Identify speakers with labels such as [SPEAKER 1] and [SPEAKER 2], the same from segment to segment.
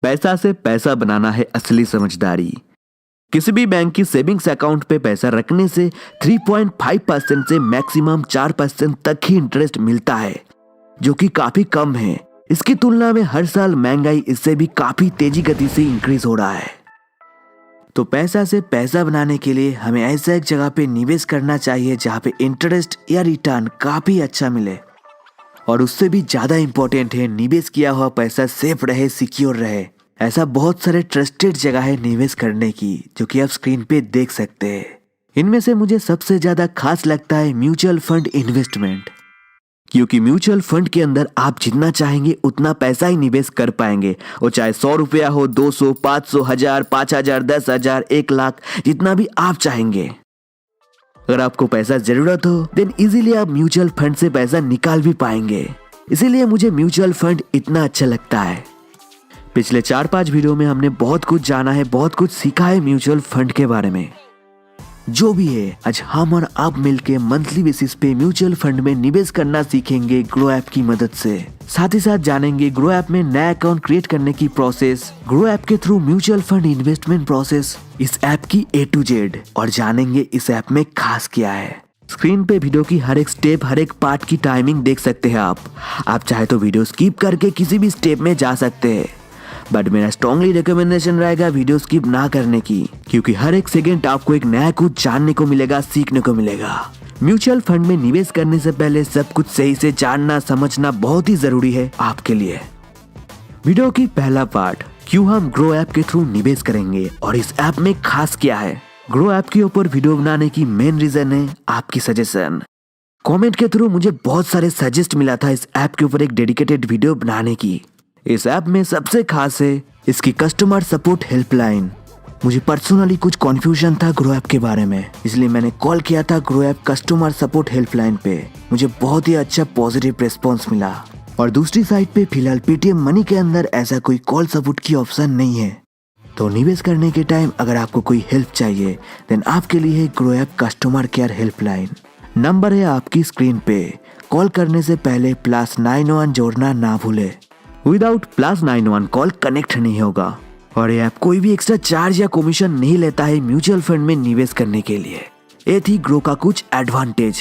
[SPEAKER 1] पैसा से पैसा बनाना है असली समझदारी। किसी भी बैंक की सेविंग्स अकाउंट पे पैसा रखने से 3.5% से मैक्सिमम 4% तक ही इंटरेस्ट मिलता है, जो कि काफी कम है। इसकी तुलना में हर साल महंगाई इससे भी काफी तेजी गति से इंक्रीज हो रहा है। तो पैसा से पैसा बनाने के लिए हमें ऐसा एक जगह पे निवेश करना चाहिए जहाँ पे इंटरेस्ट या रिटर्न काफी अच्छा मिले, और उससे भी ज्यादा इंपॉर्टेंट है निवेश किया हुआ पैसा सेफ रहे, सिक्योर रहे। ऐसा बहुत सारे ट्रस्टेड जगह है निवेश करने की, जो कि आप स्क्रीन पे देख सकते हैं। इनमें से मुझे सबसे ज्यादा खास लगता है म्यूचुअल फंड इन्वेस्टमेंट, क्योंकि म्यूचुअल फंड के अंदर आप जितना चाहेंगे उतना पैसा ही निवेश कर पाएंगे, वो चाहे 100 रुपया हो, 200, 500, 1000, 5000, 10,000, 1 लाख, जितना भी आप चाहेंगे। अगर आपको पैसा जरूरत हो देन इजीली आप म्यूचुअल फंड से पैसा निकाल भी पाएंगे। इसीलिए मुझे म्यूचुअल फंड इतना अच्छा लगता है। पिछले 4-5 वीडियो में हमने बहुत कुछ जाना है, बहुत कुछ सीखा है म्यूचुअल फंड के बारे में। जो भी है, आज हम और आप मिलके मंथली बेसिस पे म्यूचुअल फंड में निवेश करना सीखेंगे ग्रो ऐप की मदद से। साथ ही साथ जानेंगे ग्रो ऐप में नया अकाउंट क्रिएट करने की प्रोसेस, ग्रो ऐप के through mutual fund investment process, इस ऐप की A to Z, और जानेंगे इस ऐप में खास क्या है। स्क्रीन पे वीडियो की हर एक स्टेप, हर एक पार्ट की टाइमिंग देख सकते हैं आप चाहे तो वीडियो स्किप करके किसी भी स्टेप में जा सकते हैं, बट मेरा स्ट्रॉन्गली रिकमेंडेशन रहेगा वीडियो स्किप ना करने की, क्योंकि हर एक सेकंड आपको एक नया कुछ जानने को मिलेगा, सीखने को मिलेगा। म्यूचुअल फंड में निवेश करने से पहले सब कुछ सही से जानना समझना बहुत ही जरूरी है आपके लिए। वीडियो की पहला पार्ट, क्यों हम ग्रो ऐप के थ्रू निवेश करेंगे और इस ऐप में खास क्या है। ग्रो ऐप के ऊपर वीडियो बनाने की मेन रीजन है आपकी सजेशन। कमेंट के थ्रू मुझे बहुत सारे सजेस्ट मिला था इस ऐप के ऊपर एक डेडिकेटेड वीडियो बनाने की। इस ऐप में सबसे खास है इसकी कस्टमर सपोर्ट हेल्पलाइन। मुझे पर्सनली कुछ कंफ्यूजन था ग्रो ऐप के बारे में, इसलिए मैंने कॉल किया था grow app customer support helpline पे। मुझे बहुत ही अच्छा पॉजिटिव रिस्पॉन्स मिला। और दूसरी साइड पे फिलहाल पेटीएम मनी के अंदर ऐसा कोई कॉल सपोर्ट की ऑप्शन नहीं है। तो निवेश करने के टाइम अगर आपको कोई हेल्प चाहिए देन आपके लिए है grow app customer care helpline. Number है आपकी स्क्रीन पे। कॉल करने से पहले +91 जोड़ना ना भूले। विदाउट +91 कॉल कनेक्ट नहीं होगा। और ये ऐप कोई भी एक्स्ट्रा चार्ज या कमीशन नहीं लेता है म्यूचुअल फंड में निवेश करने के लिए। ये थी ग्रो का कुछ एडवांटेज।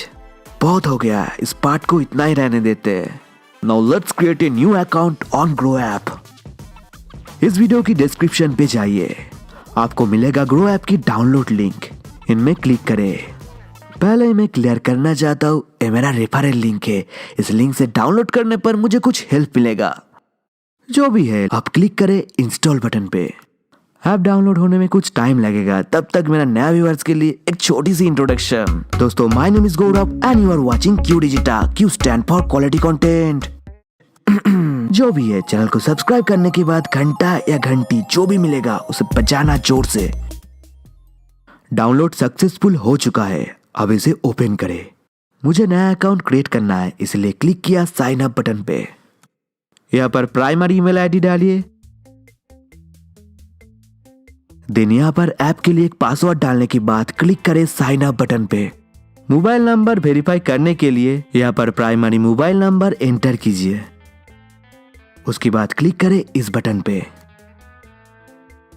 [SPEAKER 1] बहुत हो गया, इस पार्ट को इतना ही रहने देते हैं। Now let's create a new account on grow app. इस वीडियो की डिस्क्रिप्शन पे जाइए, आपको मिलेगा ग्रो ऐप की डाउनलोड लिंक। इनमें क्लिक करें। पहले मैं क्लियर करना चाहता हूँ, ये मेरा रेफरल लिंक है। इस लिंक से डाउनलोड करने पर मुझे कुछ हेल्प मिलेगा। जो भी है, आप क्लिक करें इंस्टॉल बटन पे। ऐप डाउनलोड होने में कुछ टाइम लगेगा, तब तक मेरा नया व्यूअर्स के लिए एक छोटी सी इंट्रोडक्शन। दोस्तों, my name is Gaurav and you are watching Q Digita. Q stand for quality content. जो भी है, चैनल को सब्सक्राइब करने के बाद घंटा या घंटी जो भी मिलेगा उसे बजाना जोर से। डाउनलोड सक्सेसफुल हो चुका है, अब इसे ओपन करें। मुझे नया अकाउंट क्रिएट करना है, इसलिए क्लिक किया साइन अप बटन पे। यहाँ पर प्राइमरी ईमेल आईडी डालिए। देन यहाँ पर ऐप के लिए एक पासवर्ड डालने के बाद क्लिक करें साइन अप बटन पे। मोबाइल नंबर वेरीफाई करने के लिए यहाँ पर प्राइमरी मोबाइल नंबर एंटर कीजिए। उसके बाद क्लिक करें इस बटन पे।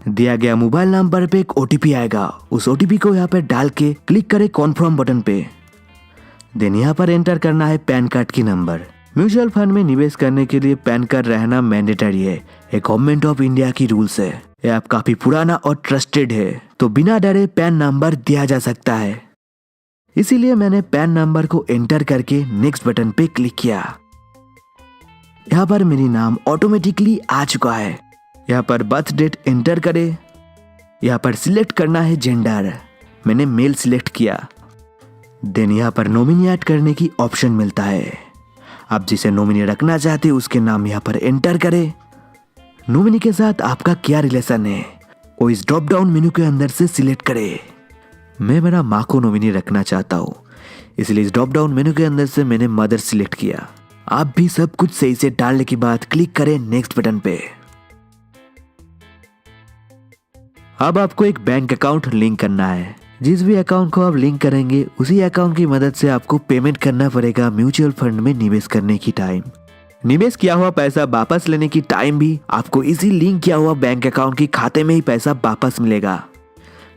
[SPEAKER 1] दिया गया मोबाइल नंबर पे एक OTP आएगा, उस OTP को यहाँ पे डाल के क्लिक करें कॉन्फर्म बटन पे। देन यहाँ पर एंटर करना है पैन कार्ड की नंबर। म्यूचुअल फंड में निवेश करने के लिए पैन कार्ड रहना मैंडेटरी है, ये गवर्नमेंट ऑफ इंडिया की रूल्स है। ये ऐप काफी पुराना और ट्रस्टेड है, तो बिना डरे पैन नंबर दिया जा सकता है। इसीलिए मैंने पैन नंबर को एंटर करके नेक्स्ट बटन पे क्लिक किया। यहाँ पर मेरी नाम ऑटोमेटिकली आ चुका है। यहाँ पर बर्थ डेट एंटर करें। यहाँ पर सिलेक्ट करना है जेंडर, मैंने मेल सिलेक्ट किया। देन यहाँ पर नॉमिनी ऐड करने की ऑप्शन मिलता है। आप जिसे नॉमिनी रखना चाहते हैं उसके नाम यहाँ पर एंटर करें। नॉमिनी के साथ आपका क्या रिलेशन है वो इस ड्रॉप डाउन मेन्यू के अंदर से सिलेक्ट करें। मैं मेरा माँ को नॉमिनी रखना चाहता हूँ, इसलिए इस ड्रॉप डाउन मेन्यू के अंदर से मैंने मदर सिलेक्ट किया। आप भी सब कुछ सही से डालने के बाद क्लिक करें नेक्स्ट बटन पे। अब आपको एक बैंक अकाउंट लिंक करना है। जिस भी अकाउंट को आप लिंक करेंगे उसी अकाउंट की मदद से आपको पेमेंट करना पड़ेगा म्यूचुअल फंड में निवेश करने की टाइम। निवेश किया हुआ पैसा वापस लेने की टाइम भी आपको इसी लिंक किया हुआ बैंक अकाउंट के खाते में ही पैसा वापस मिलेगा।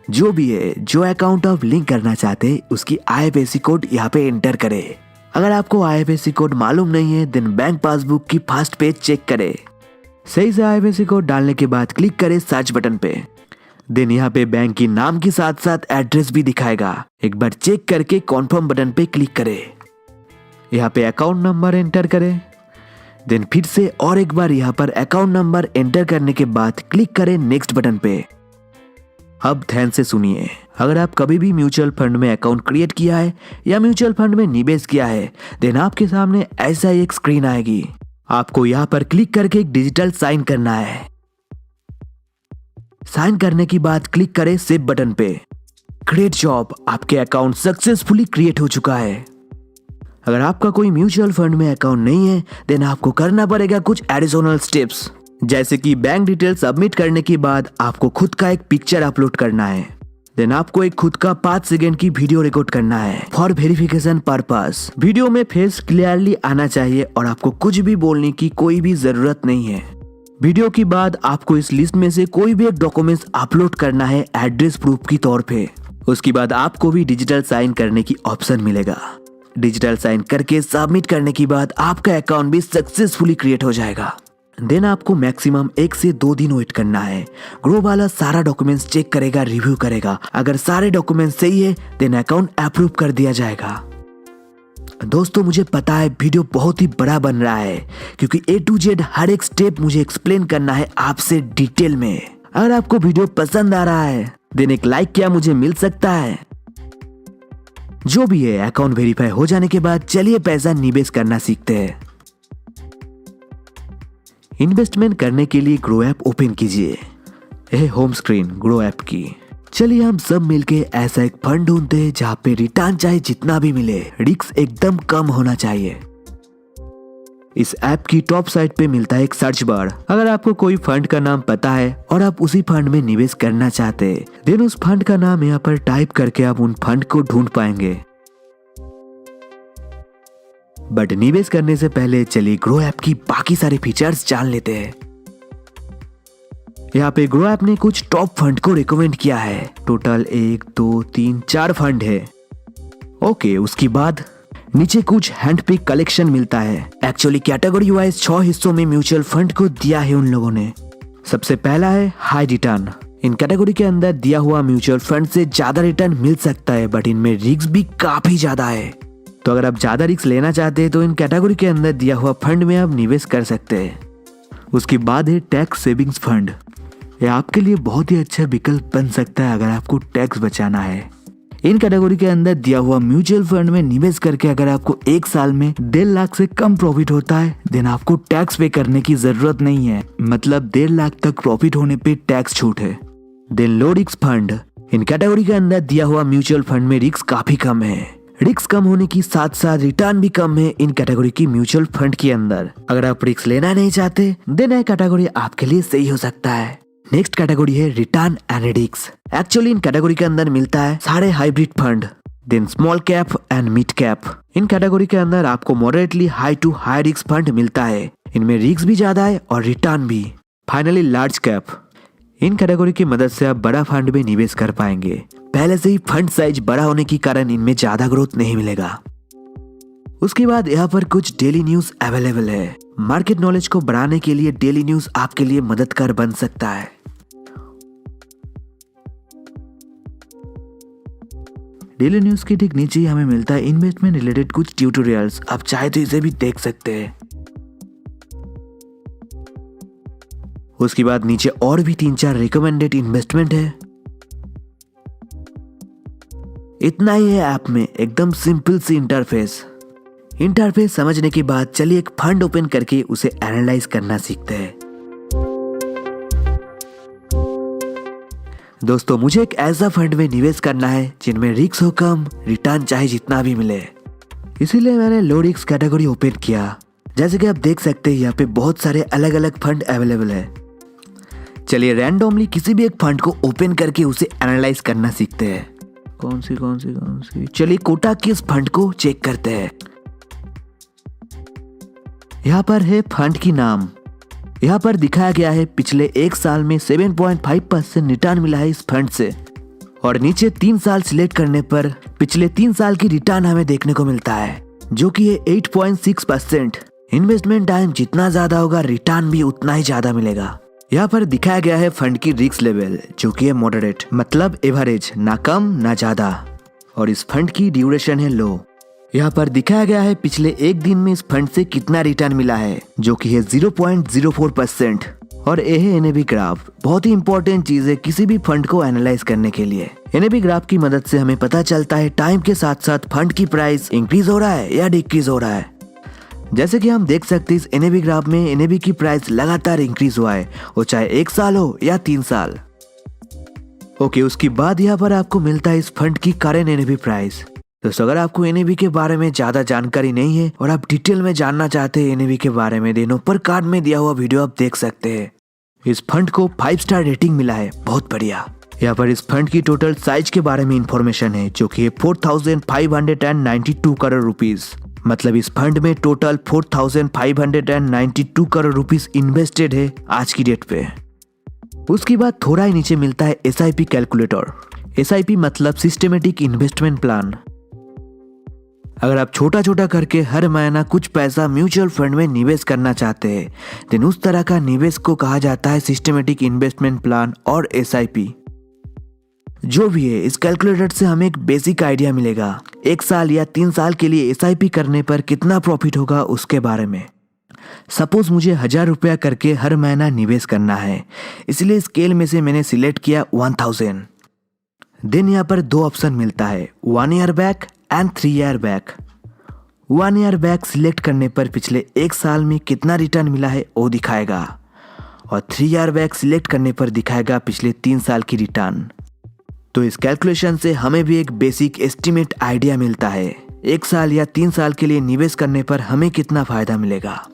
[SPEAKER 1] जो भी है, जो अकाउंट आप लिंक करना चाहते हैं उसकी IFSC कोड यहाँ पे एंटर करें। अगर आपको IFSC कोड मालूम नहीं है देन बैंक पासबुक की फर्स्ट पेज चेक करें। सही से IFSC कोड डालने के बाद क्लिक करें सर्च बटन पे। देन यहाँ पे बैंक की नाम के साथ साथ एड्रेस भी दिखाएगा। एक बार चेक करके कॉन्फर्म बटन पे क्लिक करें। यहाँ पे अकाउंट नंबर एंटर करें। देन फिर से और एक बार यहाँ पर अकाउंट नंबर एंटर करने के बाद क्लिक करें नेक्स्ट बटन पे। अब ध्यान से सुनिए, अगर आप कभी भी म्यूचुअल फंड में अकाउंट क्रिएट किया है या म्यूचुअल फंड में निवेश किया है देन आपके सामने ऐसा एक स्क्रीन आएगी। आपको यहाँ पर क्लिक करके एक डिजिटल साइन करना है। साइन करने के बाद क्लिक करें सेव बटन पे। ग्रेट जॉब, आपके अकाउंट सक्सेसफुली क्रिएट हो चुका है। अगर आपका कोई म्यूचुअल फंड में अकाउंट नहीं है देन आपको करना पड़ेगा कुछ एडिशनल स्टेप्स, जैसे कि बैंक डिटेल सबमिट करने के बाद आपको खुद का एक पिक्चर अपलोड करना है। देन आपको एक खुद का 5 सेकंड की वीडियो रिकॉर्ड करना है फॉर वेरिफिकेशन पर्पस। वीडियो में फेस क्लियरली आना चाहिए और आपको कुछ भी बोलने की कोई भी जरूरत नहीं है। वीडियो के बाद आपको इस लिस्ट में से कोई भी एक डॉक्यूमेंट्स अपलोड करना है एड्रेस प्रूफ की तौर पे। उसके बाद आपको भी डिजिटल साइन करने की ऑप्शन मिलेगा। डिजिटल साइन करके सबमिट करने के बाद आपका अकाउंट भी सक्सेसफुली क्रिएट हो जाएगा। देन आपको मैक्सिमम 1 से 2 दिन वेट करना है। ग्रो वाला सारा डॉक्यूमेंट्स चेक करेगा, रिव्यू करेगा। अगर सारे डॉक्यूमेंट्स सही है देन अकाउंट अप्रूव कर दिया जाएगा। दोस्तों मुझे पता है वीडियो बहुत ही बड़ा बन रहा है क्योंकि A to Z हर एक स्टेप मुझे एक्सप्लेन करना है आपसे डिटेल में। अगर आपको वीडियो पसंद आ रहा है देन एक लाइक क्या मुझे मिल सकता है। जो भी है, अकाउंट वेरीफाई हो जाने के बाद चलिए पैसा निवेश करना सीखते हैं। इन्वेस्टमेंट करने के लिए ग्रो ऐप ओपन कीजिए। यह होम स्क्रीन ग्रो ऐप की। चलिए हम सब मिलके ऐसा एक फंड ढूंढते हैं जहाँ पे रिटर्न चाहे जितना भी मिले रिस्क एकदम कम होना चाहिए। इस ऐप की टॉप साइड पे मिलता है एक सर्च बार। अगर आपको कोई फंड का नाम पता है और आप उसी फंड में निवेश करना चाहते हैं देन उस फंड का नाम यहाँ पर टाइप करके आप उन फंड को ढूंढ पाएंगे। बट निवेश करने से पहले चलिए ग्रो ऐप की बाकी सारे फीचर्स जान लेते हैं। यहाँ पे ग्रो ऐप ने कुछ टॉप फंड को रिकमेंड किया है। टोटल 1 2 3 4 फंड है। ओके, उसके बाद नीचे कुछ हैंड पिक कलेक्शन मिलता है। एक्चुअली कैटेगरी वाइज 6 हिस्सों में म्यूचुअल फंड को दिया है उन लोगों ने। सबसे पहला है हाई रिटर्न। इन कैटेगरी के अंदर दिया हुआ म्यूचुअल फंड से ज्यादा रिटर्न मिल सकता है बट इनमें रिस्क भी काफी ज्यादा है। तो अगर आप ज्यादा रिस्क लेना चाहते हैं तो इन कैटेगरी के अंदर दिया हुआ फंड में आप निवेश कर सकते हैं। उसके बाद है टैक्स सेविंग्स फंड। ये आपके लिए बहुत ही अच्छा विकल्प बन सकता है अगर आपको टैक्स बचाना है। इन कैटेगरी के अंदर दिया हुआ म्यूचुअल फंड में निवेश करके अगर आपको 1 साल में 1.5 लाख से कम प्रॉफिट होता है देन आपको टैक्स पे करने की जरूरत नहीं है। मतलब 1.5 लाख तक प्रॉफिट होने पे टैक्स छूट है। Then low risk fund. इन कैटेगरी के अंदर दिया हुआ म्यूचुअल फंड में रिस्क काफी कम है। रिस्क कम होने की साथ साथ रिटर्न भी कम है इन कैटेगरी की म्यूचुअल फंड के अंदर। अगर आप रिस्क लेना नहीं चाहते देन यह कैटेगरी आपके लिए सही हो सकता है। नेक्स्ट कैटेगरी है रिटर्न एंड रिस्क। एक्चुअली इन कैटेगरी के अंदर मिलता है सारे hybrid fund, then small cap and mid cap. इन कैटेगरी के अंदर आपको moderately high to high risk fund मिलता है। इनमें रिस्क भी ज्यादा है और रिटर्न भी। Finally large cap. इन कैटेगरी की मदद से आप बड़ा फंड में निवेश कर पाएंगे। पहले से ही फंड साइज बड़ा होने के कारण इनमें ज्यादा ग्रोथ नहीं मिलेगा। उसके बाद यहाँ पर कुछ डेली न्यूज अवेलेबल है। मार्केट नॉलेज को बढ़ाने के लिए डेली न्यूज आपके लिए मददगार बन सकता है। डेली न्यूज के ठीक नीचे ही हमें मिलता है इन्वेस्टमेंट रिलेटेड कुछ ट्यूटोरियल्स। आप चाहे तो इसे भी देख सकते हैं। उसके बाद नीचे और भी 3-4 रिकमेंडेड इन्वेस्टमेंट है। इतना ही है ऐप में, एकदम सिंपल सी इंटरफेस समझने के बाद चलिए एक फंड ओपन करके उसे एनालाइज करना सीखते हैं। दोस्तों मुझे एक ऐसा फंड में निवेश करना है जिनमें रिस्क हो कम, रिटर्न चाहे जितना भी मिले। इसीलिए मैंने लो रिस्क कैटेगरी ओपन किया। जैसे कि आप देख सकते हैं यहाँ पे बहुत सारे अलग अलग फंड अवेलेबल है। चलिए रैंडमली किसी भी एक फंड को ओपन करके उसे एनालाइज करना सीखते हैं। कौन सी चलिए कोटक के इस फंड को चेक करते हैं। यहाँ पर है फंड की नाम। यहाँ पर दिखाया गया है पिछले एक साल में 7.5% रिटर्न मिला है इस फंड से, और नीचे 3 साल सिलेक्ट करने पर पिछले 3 साल की रिटर्न हमें देखने को मिलता है, जो कि है 8.6%। इन्वेस्टमेंट टाइम जितना ज्यादा होगा रिटर्न भी उतना ही ज्यादा मिलेगा। यहाँ पर दिखाया गया है फंड की रिस्क लेवल, जो कि है मॉडरेट, मतलब एवरेज, ना कम ना ज्यादा, और इस फंड की ड्यूरेशन है लो। यहाँ पर दिखाया गया है पिछले एक दिन में इस फंड से कितना रिटर्न मिला है, जो कि है 0.04%, और ये है एनएवी ग्राफ। बहुत ही इंपॉर्टेंट चीज है किसी भी फंड को एनालाइज करने के लिए। एनएवी ग्राफ की मदद से हमें पता चलता है टाइम के साथ साथ फंड की प्राइस इंक्रीज हो रहा है या डिक्रीज हो रहा है। जैसे कि हम देख सकते हैं इस एनएवी ग्राफ में एनएवी की प्राइस लगातार इंक्रीज हुआ है, वो चाहे 1 साल हो या 3 साल। ओके, उसके बाद यहाँ पर आपको मिलता है इस फंड की करेंट एनएवी प्राइस। दोस्तों, अगर आपको एनएवी के बारे में ज्यादा जानकारी नहीं है और आप डिटेल में जानना चाहते हैं एनएवी के बारे में, देन ऊपर कार्ड में दिया हुआ वीडियो आप देख सकते हैं। इस फंड को 5 स्टार रेटिंग मिला है, बहुत बढ़िया। यहाँ पर इस फंड की टोटल साइज के बारे में इंफॉर्मेशन है, जो कि 4,592 करोड़ रुपीज। मतलब इस फंड में टोटल 4,592 करोड़ रुपीज इन्वेस्टेड है आज की डेट पे। उसके बाद थोड़ा ही नीचे मिलता है SIP कैलकुलेटर। SIP मतलब सिस्टमेटिक इन्वेस्टमेंट प्लान। अगर आप छोटा छोटा करके हर महीना कुछ पैसा म्यूचुअल फंड में निवेश करना चाहते हैं, तो उस तरह का निवेश को कहा जाता है सिस्टमेटिक इन्वेस्टमेंट प्लान और SIP। जो भी है, इस कैलकुलेटर से हमें एक बेसिक आइडिया मिलेगा 1 साल या 3 साल के लिए SIP करने पर कितना प्रॉफिट होगा उसके बारे में। सपोज मुझे 1000 रुपया करके हर महीना निवेश करना है, इसलिए स्केल में से मैंने सिलेक्ट किया 1000। देन यहाँ पर 2 ऑप्शन मिलता है, 1 year back and 3 year back. 1 year back select करने पर पिछले 1 साल में कितना रिटर्न मिला है वो दिखाएगा, और 3 ईयर बैक सिलेक्ट करने पर दिखाएगा पिछले 3 साल की रिटर्न। तो इस कैलकुलेशन से हमें भी एक बेसिक एस्टिमेट आइडिया मिलता है 1 साल या 3 साल के लिए निवेश करने पर हमें कितना फायदा मिलेगा।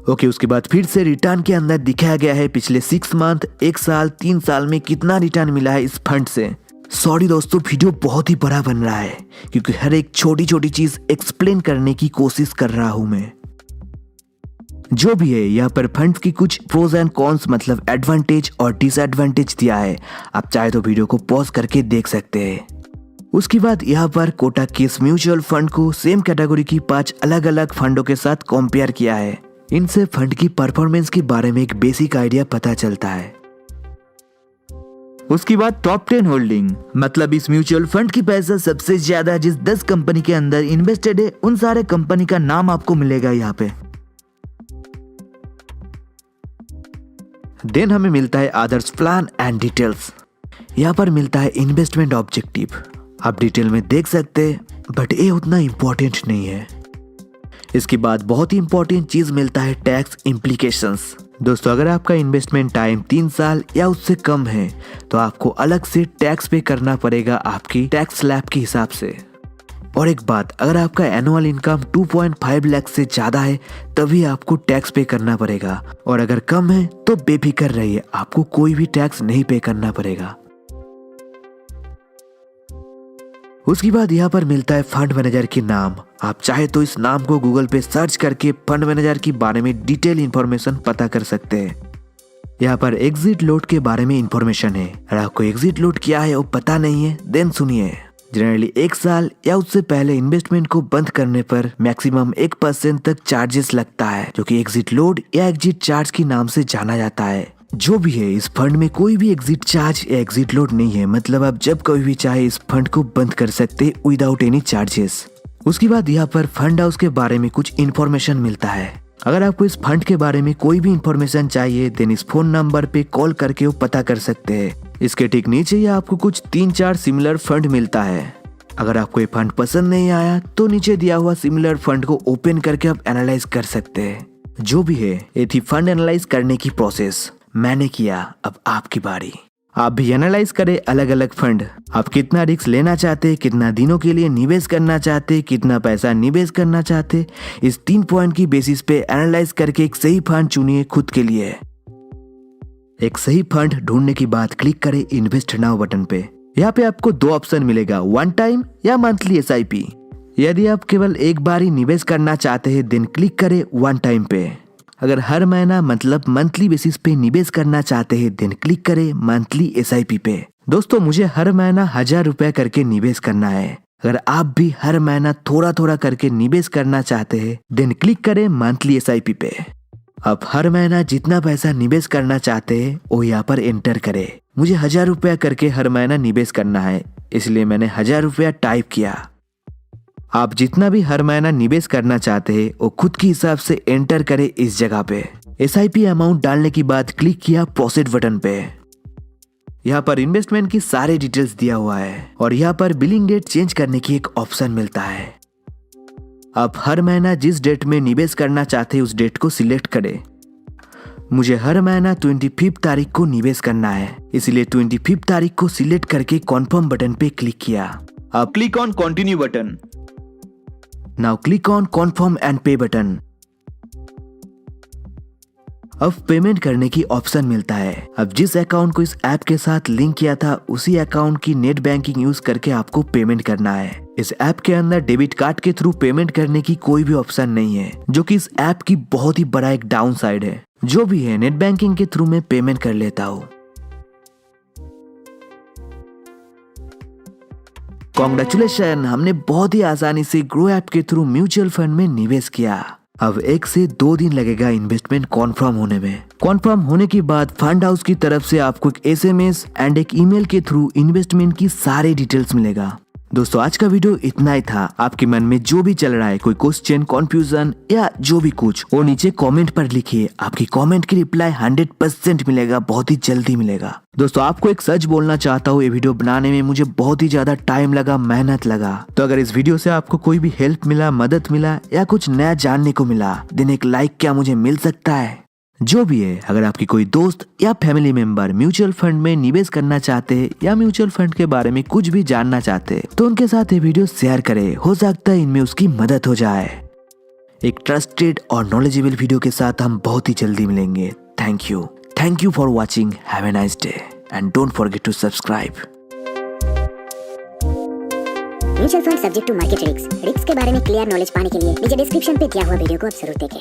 [SPEAKER 1] ओके, उसके बाद फिर से रिटर्न के अंदर दिखाया गया है पिछले 6 मंथ, 1 साल, 3 साल में कितना रिटर्न मिला है इस फंड से। सॉरी दोस्तों, वीडियो बहुत ही बड़ा बन रहा है क्योंकि हर एक छोटी छोटी चीज एक्सप्लेन करने की कोशिश कर रहा हूं मैं। जो भी है, यहाँ पर फंड्स की कुछ प्रोज एंड कॉन्स मतलब एडवांटेज और डिसएडवांटेज दिया है। आप चाहे तो वीडियो को पॉज करके देख सकते हैं। उसके बाद यहाँ पर कोटक केस म्यूचुअल फंड को सेम कैटेगरी की 5 अलग अलग फंडों के साथ कंपेयर किया है। इनसे फंड की परफॉर्मेंस के बारे में एक बेसिक आइडिया पता चलता है। उसके बाद टॉप 10 होल्डिंग, मतलब इस म्यूचुअल फंड की पैसा सबसे ज्यादा जिस 10 कंपनी के अंदर इन्वेस्टेड है उन सारे कंपनी का नाम आपको मिलेगा यहाँ पे। देन हमें मिलता है अदर्स प्लान एंड डिटेल्स। यहाँ पर मिलता है इन्वेस्टमेंट ऑब्जेक्टिव। आप डिटेल में देख सकते हैं, बट ये उतना इंपॉर्टेंट नहीं है। इसके बाद बहुत ही इंपॉर्टेंट चीज मिलता है टैक्स इम्प्लीकेशंस। दोस्तों, अगर आपका इन्वेस्टमेंट टाइम 3 साल या उससे कम है तो आपको अलग से टैक्स पे करना पड़ेगा आपकी टैक्स स्लैब के हिसाब से। और एक बात, अगर आपका एनुअल इनकम 2.5 लाख से ज्यादा है तभी आपको टैक्स पे करना पड़ेगा, और अगर कम है तो बेफिक्र रहिए, आपको कोई भी टैक्स नहीं पे करना पड़ेगा। उसके बाद यहाँ पर मिलता है फंड मैनेजर के नाम। आप चाहे तो इस नाम को गूगल पे सर्च करके फंड मैनेजर के बारे में डिटेल इंफॉर्मेशन पता कर सकते हैं। यहाँ पर एग्जिट लोड के बारे में इंफॉर्मेशन है। अगर आपको एग्जिट लोड क्या है वो पता नहीं है, देन सुनिए। जनरली 1 साल या उससे पहले इन्वेस्टमेंट को बंद करने पर मैक्सिमम 1% तक चार्जेस लगता है, जो कि एग्जिट लोड या एग्जिट चार्ज के नाम से जाना जाता है। जो भी है, इस फंड में कोई भी एग्जिट चार्ज या एग्जिट लोड नहीं है, मतलब आप जब कभी भी चाहे इस फंड को बंद कर सकते विदाउट एनी चार्जेस। उसके बाद यहाँ पर फंड हाउस के बारे में कुछ इन्फॉर्मेशन मिलता है। अगर आपको इस फंड के बारे में कोई भी इन्फॉर्मेशन चाहिए देन इस फोन नंबर पे कॉल करके वो पता कर सकते हैं। इसके ठीक नीचे ही आपको कुछ 3-4 सिमिलर फंड मिलता है। अगर आपको ये फंड पसंद नहीं आया तो नीचे दिया हुआ सिमिलर फंड को ओपन करके आप एनालाइज कर सकते हैं। जो भी है, ये थी फंड एनालाइज करने की प्रोसेस। मैंने किया, अब आपकी बारी। आप भी एनालाइज करें अलग अलग फंड। आप कितना रिस्क लेना चाहते, कितना दिनों के लिए निवेश करना चाहते, कितना पैसा निवेश करना चाहते, इस 3 पॉइंट की बेसिस पे एनालाइज करके एक सही फंड चुनिए खुद के लिए। एक सही फंड ढूंढने के बाद क्लिक करें इन्वेस्ट नाउ बटन पे। यहाँ पे आपको 2 ऑप्शन मिलेगा, 1 टाइम या मंथली SIP। यदि आप केवल एक बार ही निवेश करना चाहते हैं देन क्लिक करें वन टाइम पे। अगर हर महीना मतलब मंथली बेसिस पे निवेश करना चाहते हैं देन क्लिक करें मंथली SIP पे। दोस्तों मुझे हर महीना 1000 रुपया करके निवेश करना है। अगर आप भी हर महीना थोड़ा थोड़ा करके निवेश करना चाहते हैं देन क्लिक करें मंथली SIP पे। आप हर महीना जितना पैसा निवेश करना चाहते हैं वो यहाँ पर एंटर करें। मुझे 1000 रुपया करके हर महीना निवेश करना है इसलिए मैंने 1000 रुपया टाइप किया। आप जितना भी हर महीना निवेश करना चाहते हैं वो खुद के हिसाब से एंटर करें इस जगह पे। SIP अमाउंट डालने के बाद क्लिक किया प्रोसीड बटन पे। यहाँ पर इन्वेस्टमेंट की सारे डिटेल्स दिया हुआ है और यहाँ पर बिलिंग डेट चेंज करने की एक ऑप्शन मिलता है। आप हर महीना जिस डेट में निवेश करना चाहते हैं उस डेट को सिलेक्ट करें। मुझे हर महीना 25 तारीख को निवेश करना है इसलिए 25 तारीख को सिलेक्ट करके कॉन्फर्म बटन पे क्लिक किया। अब
[SPEAKER 2] Click on continue button.
[SPEAKER 1] Now click on confirm and पे बटन। अब पेमेंट करने की ऑप्शन मिलता है। अब जिस अकाउंट को इस ऐप के साथ लिंक किया था उसी अकाउंट की नेट बैंकिंग यूज करके आपको पेमेंट करना है। इस ऐप के अंदर डेबिट कार्ड के थ्रू पेमेंट करने की कोई भी ऑप्शन नहीं है जो कि इस ऐप की बहुत ही बड़ा एक डाउन साइड है। जो भी है नेट बैंकिंग के थ्रू मैं पेमेंट कर लेता हूँ। कॉन्ग्रेचुलेशन, हमने बहुत ही आसानी से ग्रो ऐप के थ्रू म्यूचुअल फंड में निवेश किया। अब 1 से 2 दिन लगेगा इन्वेस्टमेंट कॉन्फर्म होने में। कॉन्फर्म होने के बाद फंड हाउस की तरफ से आपको एक SMS एंड एक ईमेल के थ्रू इन्वेस्टमेंट की सारे डिटेल्स मिलेगा। दोस्तों आज का वीडियो इतना ही था। आपके मन में जो भी चल रहा है, कोई क्वेश्चन, कंफ्यूजन या जो भी कुछ, वो नीचे कमेंट पर लिखिए। आपकी कमेंट की रिप्लाई 100% मिलेगा, बहुत ही जल्दी मिलेगा। दोस्तों आपको एक सच बोलना चाहता हूँ, ये वीडियो बनाने में मुझे बहुत ही ज्यादा टाइम लगा, मेहनत लगा। तो अगर इस वीडियो से आपको कोई भी हेल्प मिला, मदद मिला या कुछ नया जानने को मिला देन एक लाइक क्या मुझे मिल सकता है। जो भी है, अगर आपकी कोई दोस्त या फैमिली मेंबर म्यूचुअल फंड में निवेश करना चाहते हैं या म्यूचुअल फंड के बारे में कुछ भी जानना चाहते हैं तो उनके साथ ये वीडियो शेयर करें। हो सकता है इनमें उसकी मदद हो जाए। एक ट्रस्टेड और नॉलेजेबल वीडियो के साथ हम बहुत ही जल्दी मिलेंगे। Thank you for watching. Have a nice day and don't forget to subscribe.
[SPEAKER 3] Mutual fund subject to market risk के बारे में क्लियर नॉलेज पाने के लिए नीचे डिस्क्रिप्शन पे दिया हुआ वीडियो को आप जरूर देखें।